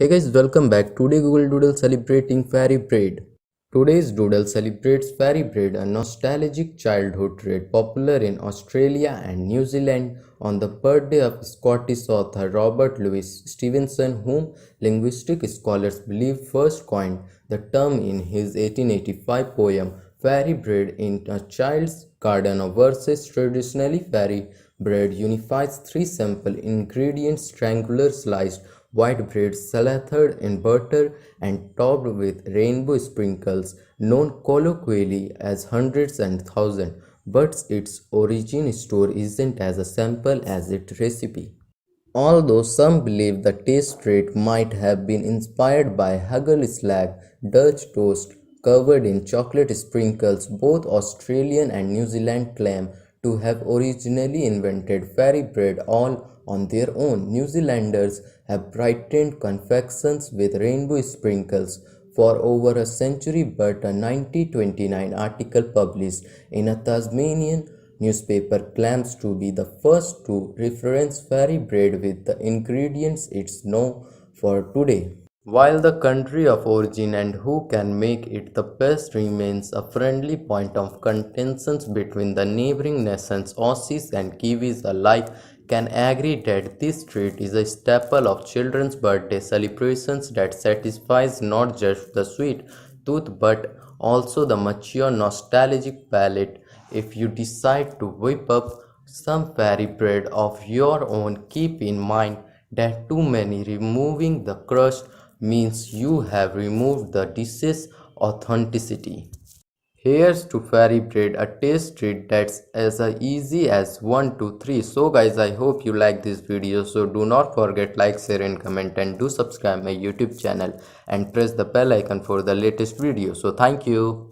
Hey guys, welcome back. Today Google Doodle celebrating fairy bread. Today's Doodle celebrates fairy bread, a nostalgic childhood treat popular in Australia and New Zealand on the birthday of Scottish author Robert Louis Stevenson, whom linguistic scholars believe first coined the term in his 1885 poem Fairy Bread in a Child's Garden of Verses. Traditionally, fairy bread unifies three simple ingredients: triangular sliced white bread slathered in butter and topped with rainbow sprinkles, known colloquially as hundreds and thousands, but its origin story isn't as simple as its recipe. Although some believe the taste trait might have been inspired by hagelslag, Dutch toast covered in chocolate sprinkles, both Australian and New Zealand claim to have originally invented fairy bread all on their own. New Zealanders have brightened confections with rainbow sprinkles for over a century, but a 1929 article published in a Tasmanian newspaper claims to be the first to reference fairy bread with the ingredients it's known for today. While the country of origin and who can make it the best remains a friendly point of contention between the neighboring nations, Aussies and Kiwis alike can agree that this treat is a staple of children's birthday celebrations that satisfies not just the sweet tooth but also the mature nostalgic palate. If you decide to whip up some fairy bread of your own, keep in mind that too many removing the crust means you have removed the dish's authenticity. Here's to fairy bread, a taste treat that's as easy as 1 2 3. So guys, I hope you like this video, so do not forget like, share and comment, and do subscribe my YouTube channel and press the bell icon for the latest video. So thank you.